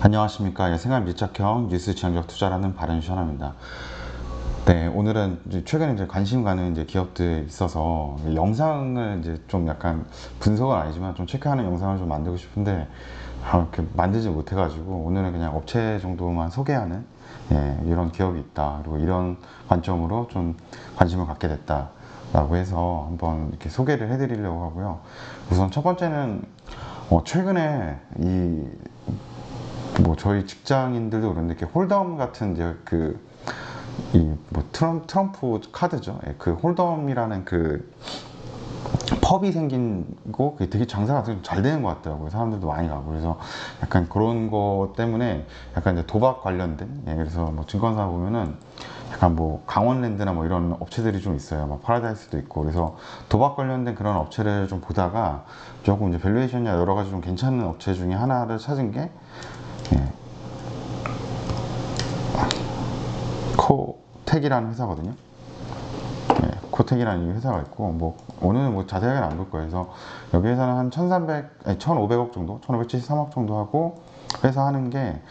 안녕하십니까. 생활 밀착형 뉴스 지향적 투자라는 바른시원입니다. 네, 오늘은 최근에 관심 가는 기업들이 있어서 영상을 좀 약간 분석은 아니지만 좀 체크하는 영상을 좀 만들고 싶은데 이렇게 만들지 못해가지고 오늘은 그냥 업체 정도만 소개하는 이런 기업이 있다. 그리고 이런 관점으로 좀 관심을 갖게 됐다. 라고 해서 한번 이렇게 소개를 해드리려고 하고요. 우선 첫 번째는 최근에 저희 직장인들도 그런데 이렇게 홀덤 같은 트럼프 카드죠. 그 홀덤이라는 그 펍이 생기고 그게 되게 장사가 잘 되는 것 같더라고요. 사람들도 많이 가고. 그래서 약간 그런 거 때문에 약간 이제 도박 관련된, 그래서 뭐 증권사 보면은 약간 뭐 강원랜드나 뭐 이런 업체들이 좀 있어요. 막 파라다이스도 있고. 그래서 도박 관련된 그런 업체를 좀 보다가 조금 이제 밸류에이션이나 여러 가지 좀 괜찮은 업체 중에 하나를 찾은 게 코텍이라는 회사거든요. 코텍이라는 회사가 있고, 오늘은 자세하게는 안 볼 거예요. 그래서 여기 회사는 한 1,500억 정도, 1,573억 정도 하고, 회사 하는 게,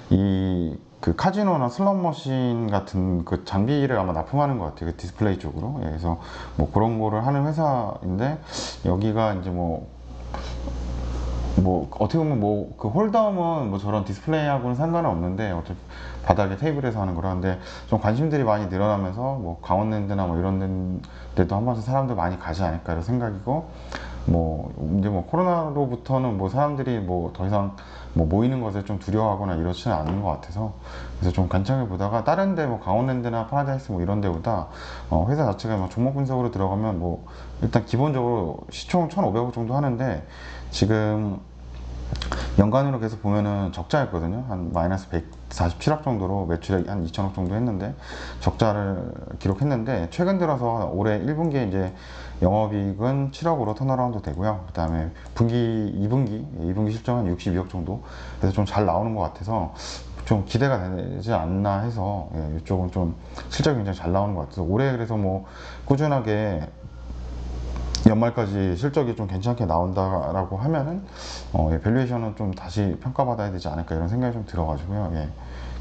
그 카지노나 슬롯 머신 같은 그 장비를 아마 납품하는 것 같아요. 그 디스플레이 쪽으로. 그래서 그런 거를 하는 회사인데, 여기가 이제 어떻게 보면 그 홀덤은 저런 디스플레이하고는 상관은 없는데 어차피 바닥에 테이블에서 하는 거라는데 좀 관심들이 많이 늘어나면서 강원랜드나 이런 데도 한 번씩 사람들 많이 가지 않을까 이런 생각이고, 이제 코로나로부터는 사람들이 더 이상 모이는 것에 좀 두려워하거나 이렇지는 않은 것 같아서, 그래서 좀 관찰해 보다가 다른 데 강원랜드나 파라다이스 이런 데보다 회사 자체가 종목 분석으로 들어가면 일단 기본적으로 시총 1,500억 정도 하는데, 지금 연간으로 계속 보면은 적자였거든요. 한 마이너스 147억 정도로 매출액 한 2천억 정도 했는데 적자를 기록했는데, 최근 들어서 올해 1분기에 이제 영업이익은 7억으로 턴어라운드 되고요. 그 다음에 2분기 실적 한 62억 정도. 그래서 좀 잘 나오는 것 같아서 좀 기대가 되지 않나 해서, 이쪽은 좀 실적이 굉장히 잘 나오는 것 같아서 올해 그래서 꾸준하게 연말까지 실적이 좀 괜찮게 나온다라고 하면은 밸류에이션은 좀 다시 평가받아야 되지 않을까 이런 생각이 좀 들어가지고요.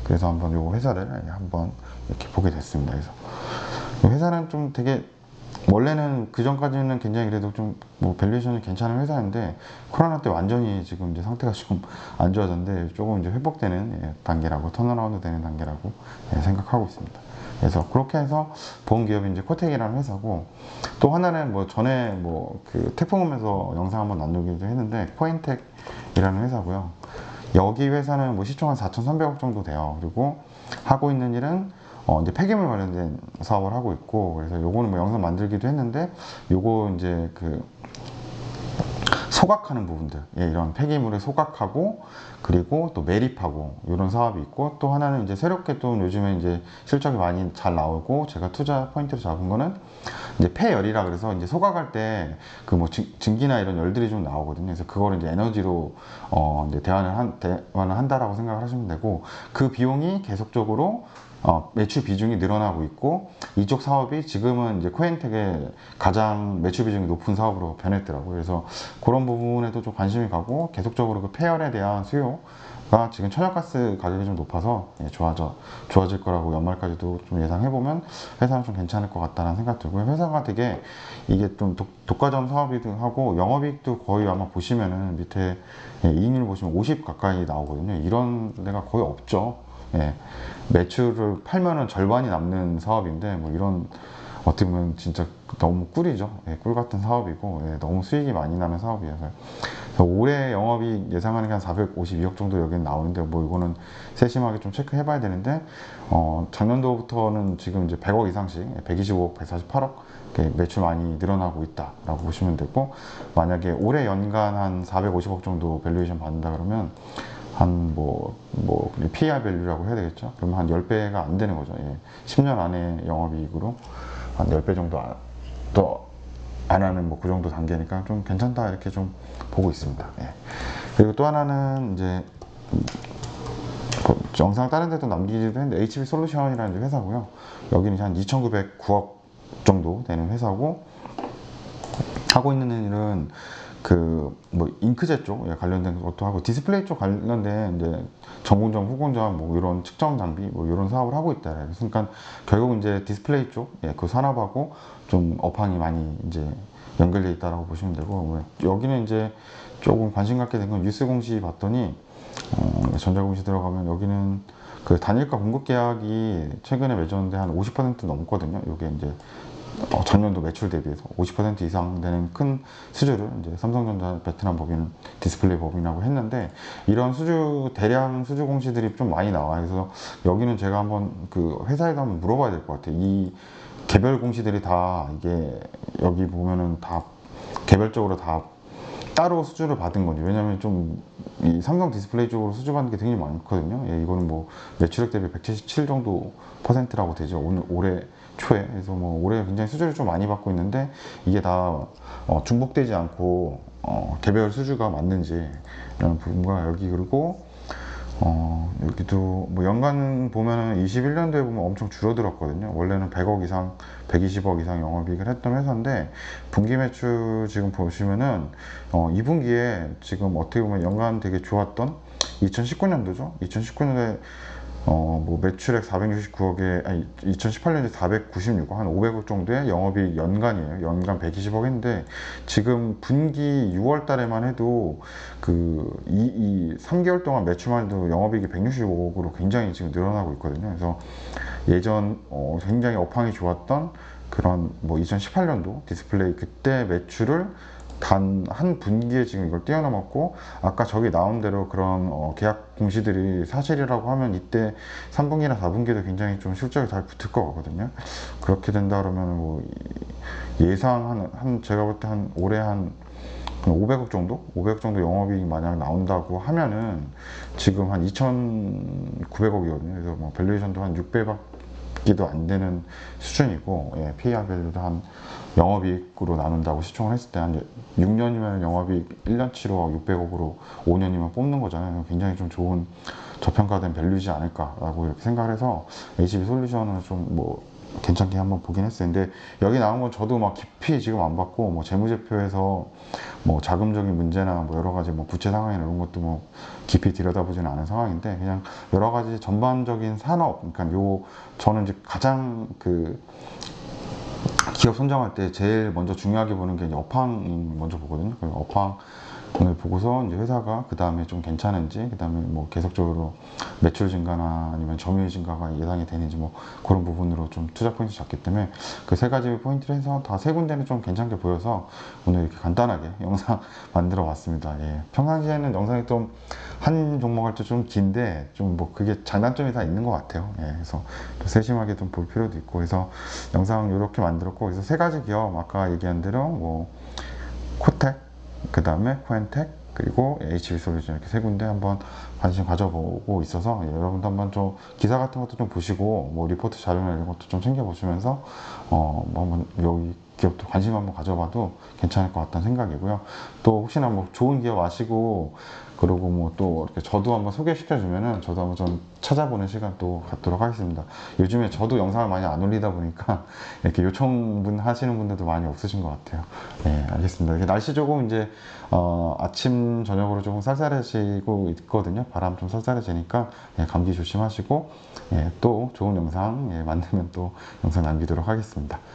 그래서 한번 요 회사를 한번 이렇게 보게 됐습니다. 그래서 이 회사는 좀 되게 원래는 그 전까지는 굉장히 그래도 좀 밸류에이션이 괜찮은 회사인데, 코로나 때 완전히 지금 이제 상태가 좀 안 좋아졌는데 조금 이제 회복되는 단계라고, 턴어라운드 되는 단계라고 생각하고 있습니다. 그래서 그렇게 해서 본 기업이 이제 코텍이라는 회사고, 또 하나는 전에 그 태풍홈에서 영상 한번 나누기도 했는데 코엔텍이라는 회사고요. 여기 회사는 시총 한 4,300억 정도 돼요. 그리고 하고 있는 일은 이제 폐기물 관련된 사업을 하고 있고, 그래서 요거는 영상 만들기도 했는데, 요거 이제 그 소각하는 부분들, 이런 폐기물을 소각하고 그리고 또 매립하고 이런 사업이 있고, 또 하나는 이제 새롭게 또 요즘에 이제 실적이 많이 잘 나오고 제가 투자 포인트로 잡은 거는 이제 폐열이라 그래서 이제 소각할 때 그 증기나 이런 열들이 좀 나오거든요. 그래서 그거를 이제 에너지로 이제 대환을 한다라고 생각을 하시면 되고, 그 비용이 계속적으로 매출 비중이 늘어나고 있고, 이쪽 사업이 지금은 이제 코엔텍의 가장 매출 비중이 높은 사업으로 변했더라고요. 그래서 그런 부분에도 좀 관심이 가고, 계속적으로 그 폐열에 대한 수요가 지금 천연가스 가격이 좀 높아서 좋아질 거라고 연말까지도 좀 예상해보면 회사는 좀 괜찮을 것 같다는 생각 들고요. 회사가 되게 이게 좀 독과점 사업이기도 하고, 영업이익도 거의 아마 보시면은 밑에 이익률 보시면 50 가까이 나오거든요. 이런 데가 거의 없죠. 매출을 팔면은 절반이 남는 사업인데 이런 어떻게 보면 진짜 너무 꿀이죠. 꿀 같은 사업이고, 너무 수익이 많이 나는 사업이어서. 그래서 올해 영업이 예상하는 게 한 452억 정도 여기는 나오는데, 이거는 세심하게 좀 체크해봐야 되는데, 작년도부터는 지금 이제 100억 이상씩 125억, 148억 매출 많이 늘어나고 있다라고 보시면 되고, 만약에 올해 연간 한 450억 정도 밸류에이션 받는다 그러면 한 PER 밸류라고 해야 되겠죠? 그러면 한 10배가 안 되는 거죠. 10년 안에 영업이익으로 한 10배 정도 더 안 하는 그 정도 단계니까 좀 괜찮다 이렇게 좀 보고 있습니다. 그리고 또 하나는 이제 영상 다른 데도 남기기도 했는데 HB 솔루션이라는 회사고요. 여기는 한 2,909억 정도 되는 회사고, 하고 있는 일은 그 뭐 잉크젯 쪽 관련된 것도 하고 디스플레이 쪽 관련된 이제 전공정, 후공정 뭐 이런 측정 장비 뭐 이런 사업을 하고 있다. 그러니까 결국 이제 디스플레이 쪽 그 산업하고 좀 업황이 많이 이제 연결돼 있다라고 보시면 되고 뭐 여기는 이제 조금 관심 갖게 된 건 뉴스 공시 봤더니 전자공시 들어가면 여기는 그 단일가 공급 계약이 최근에 맺었는데 한 50% 넘거든요. 이게 이제 전년도 매출 대비해서 50% 이상 되는 큰 수주를 이제 삼성전자 베트남 법인 디스플레이 법인하고 했는데 이런 수주 대량 수주 공시들이 좀 많이 나와요. 그래서 여기는 제가 한번 그 회사에도 한번 물어봐야 될 것 같아요. 이 개별 공시들이 다 이게 여기 보면은 다 개별적으로 다 따로 수주를 받은 건지. 왜냐면 좀 이 삼성 디스플레이 쪽으로 수주 받는 게 굉장히 많거든요. 예, 이거는 뭐 매출액 대비 177 정도 퍼센트라고 되죠. 오늘 올해 초에. 그래서 뭐 올해 굉장히 수주를 좀 많이 받고 있는데 이게 다 중복되지 않고 개별 수주가 맞는지 라는 부분과 여기 그리고 여기도 뭐 연간 보면은 21년도에 보면 엄청 줄어들었거든요. 원래는 100억 이상, 120억 이상 영업이익을 했던 회사인데 분기 매출 지금 보시면은 2분기에 지금 어떻게 보면 연간 되게 좋았던 2019년도죠. 2019년에 뭐 매출액 469억에 아니 2018년에 496억 한 500억 정도의 영업이익 연간이에요. 연간 120억 했는데 지금 분기 6월 달에만 해도 이 3개월 동안 매출만 해도 영업이익이 165억으로 굉장히 지금 늘어나고 있거든요. 그래서 예전 굉장히 업황이 좋았던 그런 뭐 2018년도 디스플레이 그때 매출을 단 한 분기에 지금 이걸 뛰어넘었고 아까 저기 나온 대로 그런 계약 공시들이 사실이라고 하면 이때 3분기나 4분기도 굉장히 좀 실적이 잘 붙을 거거든요. 그렇게 된다 그러면 뭐 예상 한 제가 볼 때 한 올해 한 500억 정도? 500억 정도 영업이익 만약 나온다고 하면은 지금 한 2,900억이거든요. 그래서 뭐 밸류에이션도 한 600억기도 안 되는 수준이고, 예, PER 밸류도 한 영업이익으로 나눈다고 시총을 했을 때 한 6년이면 영업이익 1년치로 600억으로 5년이면 뽑는 거잖아요. 굉장히 좀 좋은 저평가된 밸류이지 않을까라고 이렇게 생각을 해서 HB 솔루션을 좀 뭐 괜찮게 한번 보긴 했어요. 근데 여기 나온 건 저도 막 깊이 지금 안 봤고 뭐 재무제표에서 뭐 자금적인 문제나 뭐 여러 가지 뭐 부채 상황이나 이런 것도 뭐 깊이 들여다보지는 않은 상황인데 그냥 여러 가지 전반적인 산업 그러니까 저는 이제 가장 기업 선정할 때 제일 먼저 중요하게 보는 게 이제 업황 먼저 보거든요. 업황을 보고서 이제 회사가 그 다음에 좀 괜찮은지, 그 다음에 뭐 계속적으로 매출 증가나 아니면 점유율 증가가 예상이 되는지 뭐 그런 부분으로 좀 투자 포인트 잡기 때문에 그 세 가지 포인트를 해서 다 세 군데는 좀 괜찮게 보여서 오늘 이렇게 간단하게 영상 만들어 봤습니다. 예. 평상시에는 영상이 좀 한 종목 할 때 좀 긴데 좀 뭐 그게 장단점이 다 있는 것 같아요. 예. 그래서 세심하게 좀 볼 필요도 있고 그래서 영상 이렇게 만들었고 그래서 세 가지 기업 아까 얘기한 대로 뭐 코텍, 그 다음에 코엔텍, 그리고 HB 솔루션 이렇게 세 군데 한번 관심 가져보고 있어서 여러분도 한번 좀 기사 같은 것도 좀 보시고 뭐 리포트 자료나 이런 것도 좀 챙겨보시면서 뭐 한번 여기 기업도 관심 한번 가져봐도 괜찮을 것 같다는 생각이고요. 또 혹시나 뭐 좋은 기업 아시고 그리고 뭐 또 이렇게 저도 한번 소개시켜 주면은 저도 한번 좀 찾아보는 시간 또 갖도록 하겠습니다. 요즘에 저도 영상을 많이 안 올리다 보니까 이렇게 요청 하시는 분들도 많이 없으신 것 같아요. 네, 알겠습니다. 이렇게 날씨 조금 이제 아침 저녁으로 조금 쌀쌀해지고 있거든요. 바람 좀 쌀쌀해지니까 예, 감기 조심하시고 예, 또 좋은 영상 예, 만들면 또 영상 남기도록 하겠습니다.